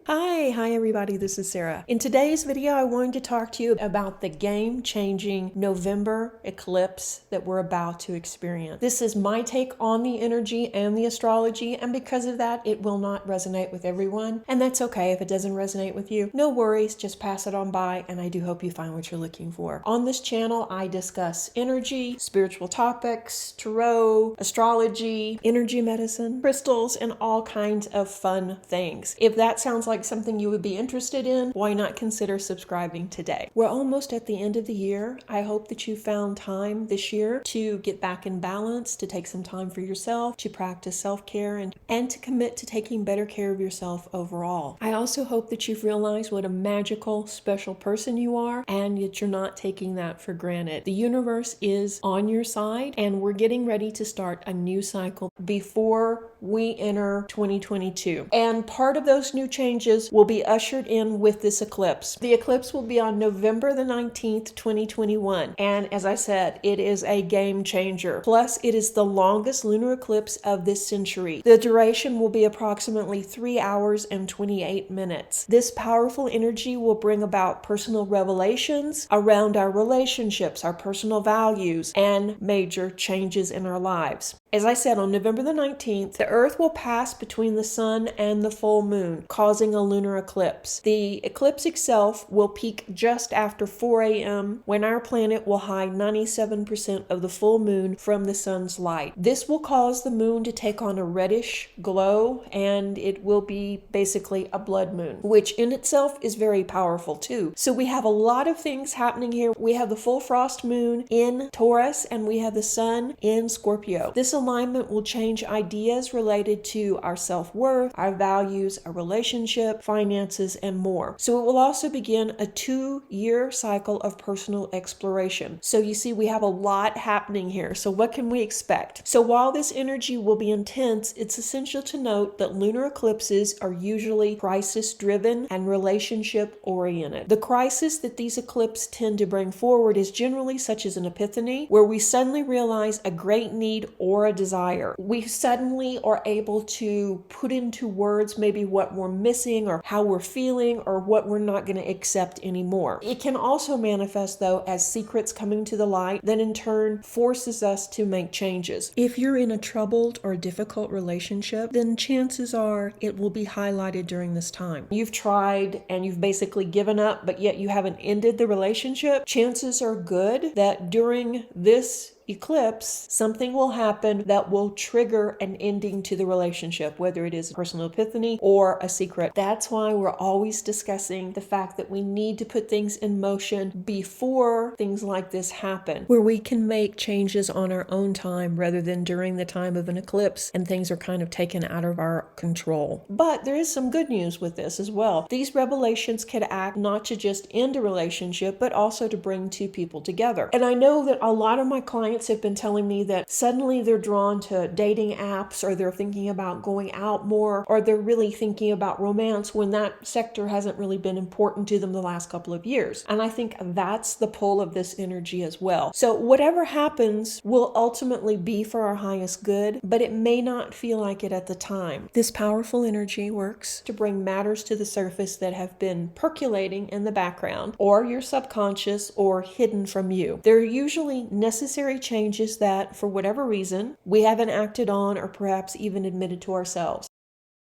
Hi everybody, this is Sarah. In today's video, I wanted to talk to you about the game-changing November eclipse that we're about to experience. This is my take on the energy and the astrology, and because of that, it will not resonate with everyone. And that's okay if it doesn't resonate with you. No worries, just pass it on by, and I do hope you find what you're looking for. On this channel, I discuss energy, spiritual topics, tarot, astrology, energy medicine, crystals, and all kinds of fun things. If that sounds like something you would be interested in, why not consider subscribing today? We're almost at the end of the year. I hope that you found time this year to get back in balance, to take some time for yourself, to practice self-care, and to commit to taking better care of yourself overall. I also hope that you've realized what a magical, special person you are, and that you're not taking that for granted. The universe is on your side, and we're getting ready to start a new cycle before we enter 2022. And part of those new changes will be ushered in with this eclipse. The eclipse will be on November the 19th, 2021. And as I said, it is a game changer. Plus, it is the longest lunar eclipse of this century. The duration will be approximately 3 hours and 28 minutes. This powerful energy will bring about personal revelations around our relationships, our personal values, and major changes in our lives. As I said, on November the 19th, the Earth will pass between the sun and the full moon, causing a lunar eclipse. The eclipse itself will peak just after 4 a.m. when our planet will hide 97% of the full moon from the sun's light. This will cause the moon to take on a reddish glow, and it will be basically a blood moon, which in itself is very powerful too. So we have a lot of things happening here. We have the full frost moon in Taurus, and we have the sun in Scorpio. This alignment will change ideas related to our self-worth, our values, our relationship, finances, and more. So it will also begin a 2-year cycle of personal exploration. So you see, we have a lot happening here. So what can we expect? So while this energy will be intense, it's essential to note that lunar eclipses are usually crisis-driven and relationship-oriented. The crisis that these eclipses tend to bring forward is generally such as an epiphany, where we suddenly realize a great need or a desire. We suddenly are able to put into words maybe what we're missing or how we're feeling or what we're not going to accept anymore. It can also manifest though as secrets coming to the light that in turn forces us to make changes. If you're in a troubled or difficult relationship, then chances are it will be highlighted during this time. You've tried and you've basically given up, but yet you haven't ended the relationship. Chances are good that during this eclipse, something will happen that will trigger an ending to the relationship, whether it is a personal epiphany or a secret. That's why we're always discussing the fact that we need to put things in motion before things like this happen, where we can make changes on our own time rather than during the time of an eclipse and things are kind of taken out of our control. But there is some good news with this as well. These revelations could act not to just end a relationship, but also to bring two people together. And I know that a lot of my clients have been telling me that suddenly they're drawn to dating apps, or they're thinking about going out more, or they're really thinking about romance when that sector hasn't really been important to them the last couple of years. And I think that's the pull of this energy as well. So whatever happens will ultimately be for our highest good, but it may not feel like it at the time. This powerful energy works to bring matters to the surface that have been percolating in the background, or your subconscious, or hidden from you. They're usually necessary changes that, for whatever reason, we haven't acted on or perhaps even admitted to ourselves.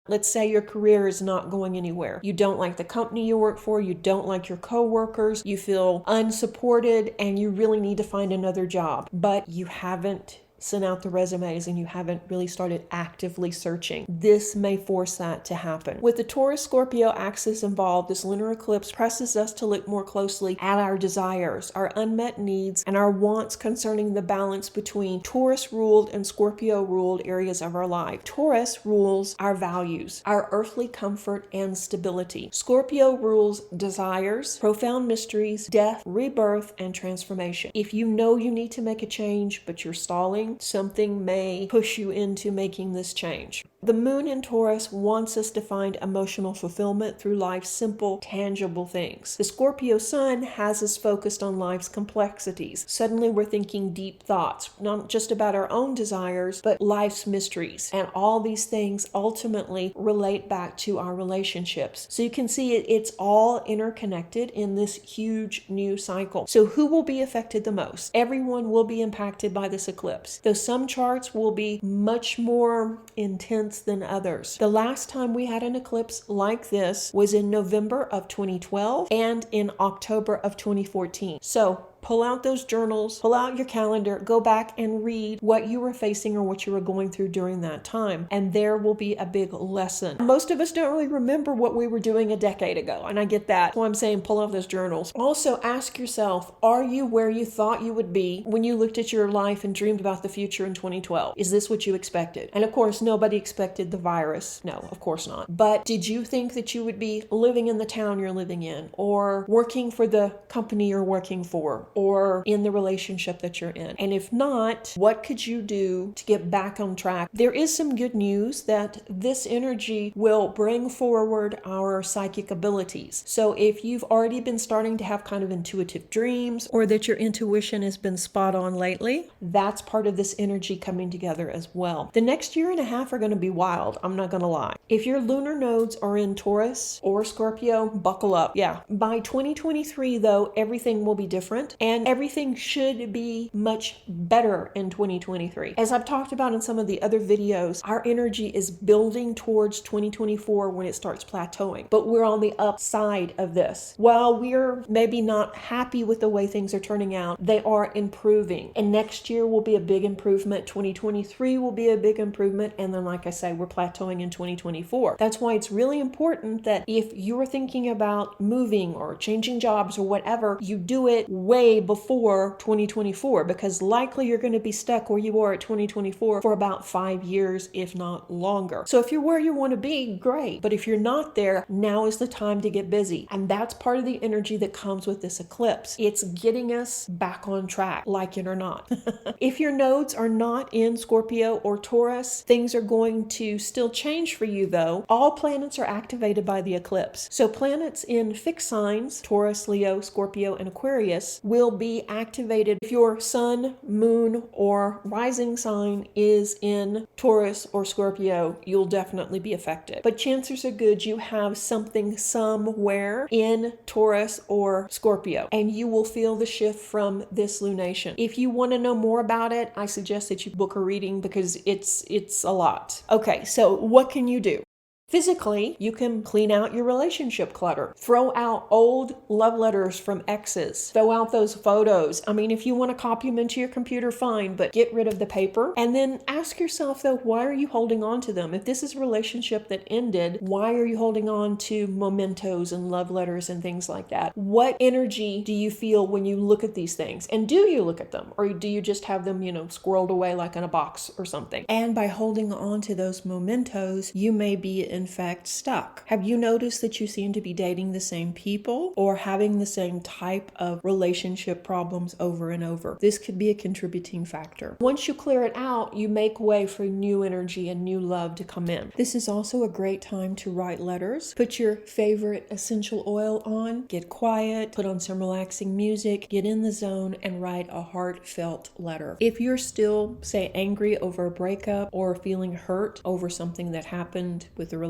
Let's say your career is not going anywhere. You don't like the company you work for, you don't like your coworkers, you feel unsupported, and you really need to find another job, but you haven't sent out the resumes and you haven't really started actively searching. This may force that to happen. With the Taurus-Scorpio axis involved, this lunar eclipse presses us to look more closely at our desires, our unmet needs, and our wants concerning the balance between Taurus-ruled and Scorpio-ruled areas of our life. Taurus rules our values, our earthly comfort and stability. Scorpio rules desires, profound mysteries, death, rebirth, and transformation. If you know you need to make a change, but you're stalling, something may push you into making this change. The moon in Taurus wants us to find emotional fulfillment through life's simple, tangible things. The Scorpio sun has us focused on life's complexities. Suddenly we're thinking deep thoughts, not just about our own desires, but life's mysteries. And all these things ultimately relate back to our relationships. So you can see it's all interconnected in this huge new cycle. So who will be affected the most? Everyone will be impacted by this eclipse, though some charts will be much more intense than others. The last time we had an eclipse like this was in November of 2012 and in October of 2014. So pull out those journals, pull out your calendar, go back and read what you were facing or what you were going through during that time. And there will be a big lesson. Most of us don't really remember what we were doing a decade ago. And I get that. So I'm saying pull out those journals. Also ask yourself, are you where you thought you would be when you looked at your life and dreamed about the future in 2012? Is this what you expected? And of course, nobody expected the virus. No, of course not. But did you think that you would be living in the town you're living in, or working for the company you're working for, or in the relationship that you're in? And if not, what could you do to get back on track? There is some good news that this energy will bring forward our psychic abilities. So if you've already been starting to have kind of intuitive dreams, or that your intuition has been spot on lately, that's part of this energy coming together as well. The next year and a half are going to be wild, I'm not going to lie. If your lunar nodes are in Taurus or Scorpio, buckle up. Yeah. By 2023 though, everything will be different. And everything should be much better in 2023. As I've talked about in some of the other videos, our energy is building towards 2024 when it starts plateauing. But we're on the upside of this. While we're maybe not happy with the way things are turning out, they are improving. And next year will be a big improvement. 2023 will be a big improvement. And then, like I say, we're plateauing in 2024. That's why it's really important that if you're thinking about moving or changing jobs or whatever, you do it way before 2024, because likely you're going to be stuck where you are at 2024 for about 5 years, if not longer. So if you're where you want to be, great. But if you're not there, now is the time to get busy. And that's part of the energy that comes with this eclipse. It's getting us back on track, like it or not. If your nodes are not in Scorpio or Taurus, things are going to still change for you though. All planets are activated by the eclipse. So planets in fixed signs, Taurus, Leo, Scorpio, and Aquarius, will be activated if your sun, moon, or rising sign is in Taurus or Scorpio. You'll definitely be affected. But chances are good you have something somewhere in Taurus or Scorpio, and you will feel the shift from this lunation. If you want to know more about it, I suggest that you book a reading because it's a lot. Okay, so what can you do? Physically, you can clean out your relationship clutter. Throw out old love letters from exes. Throw out those photos. I mean, if you want to copy them into your computer, fine, but get rid of the paper. And then ask yourself, though, why are you holding on to them? If this is a relationship that ended, why are you holding on to mementos and love letters and things like that? What energy do you feel when you look at these things? And do you look at them? Or do you just have them, squirreled away like in a box or something? And by holding on to those mementos, you may be in fact stuck. Have you noticed that you seem to be dating the same people or having the same type of relationship problems over and over? This could be a contributing factor. Once you clear it out, you make way for new energy and new love to come in. This is also a great time to write letters. Put your favorite essential oil on, get quiet, put on some relaxing music, get in the zone, and write a heartfelt letter. If you're still, say, angry over a breakup or feeling hurt over something that happened with the relationship,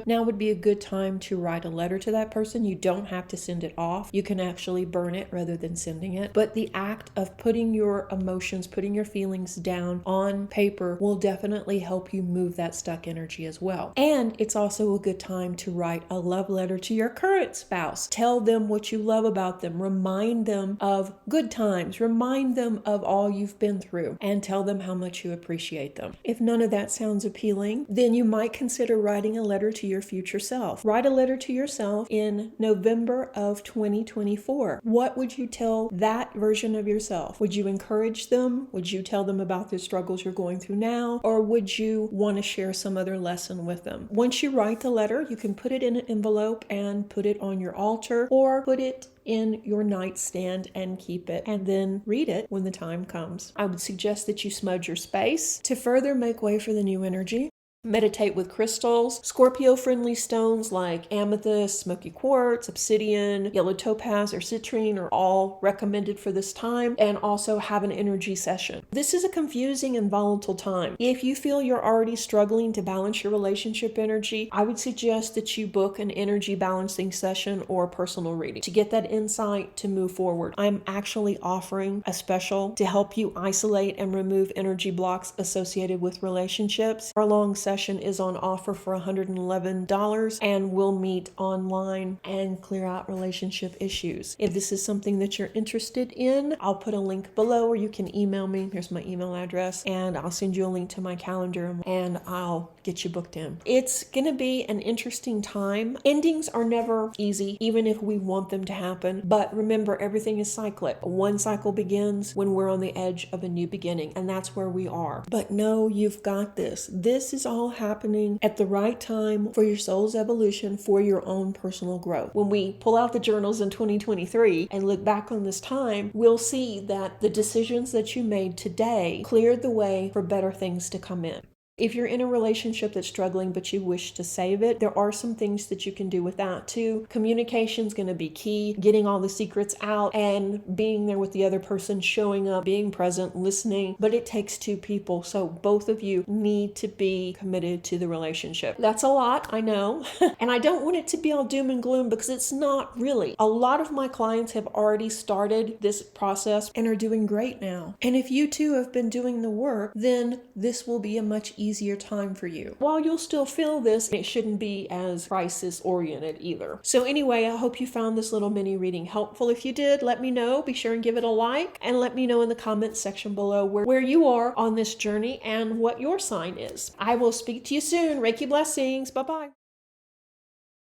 now would be a good time to write a letter to that person. You don't have to send it off. You can actually burn it rather than sending it. But the act of putting your emotions, putting your feelings down on paper will definitely help you move that stuck energy as well. And it's also a good time to write a love letter to your current spouse. Tell them what you love about them. Remind them of good times. Remind them of all you've been through, and tell them how much you appreciate them. If none of that sounds appealing, then you might consider writing a letter to your future self. Write a letter to yourself in November of 2024. What would you tell that version of yourself? Would you encourage them? Would you tell them about the struggles you're going through now? Or would you want to share some other lesson with them? Once you write the letter, you can put it in an envelope and put it on your altar, or put it in your nightstand and keep it, and then read it when the time comes. I would suggest that you smudge your space to further make way for the new energy. Meditate with crystals. Scorpio-friendly stones like amethyst, smoky quartz, obsidian, yellow topaz, or citrine are all recommended for this time, and also have an energy session. This is a confusing and volatile time. If you feel you're already struggling to balance your relationship energy, I would suggest that you book an energy balancing session or a personal reading to get that insight to move forward. I'm actually offering a special to help you isolate and remove energy blocks associated with relationships. Our long session is on offer for $111, and we'll meet online and clear out relationship issues. If this is something that you're interested in, I'll put a link below, or you can email me. Here's my email address, and I'll send you a link to my calendar, and I'll get you booked in. It's going to be an interesting time. Endings are never easy, even if we want them to happen. But remember, everything is cyclic. One cycle begins when we're on the edge of a new beginning, and that's where we are. But know you've got this. This is all happening at the right time for your soul's evolution, for your own personal growth. When we pull out the journals in 2023 and look back on this time, we'll see that the decisions that you made today cleared the way for better things to come in. If you're in a relationship that's struggling but you wish to save it, there are some things that you can do with that too. Communication is going to be key, getting all the secrets out and being there with the other person, showing up, being present, listening. But it takes two people, so both of you need to be committed to the relationship. That's a lot, I know. And I don't want it to be all doom and gloom, because it's not really. A lot of my clients have already started this process and are doing great now. And if you too have been doing the work, then this will be a much easier time for you. While you'll still feel this, it shouldn't be as crisis oriented either. So anyway, I hope you found this little mini reading helpful. If you did, let me know. Be sure and give it a like, and let me know in the comments section below where you are on this journey and what your sign is. I will speak to you soon. Reiki blessings. Bye-bye.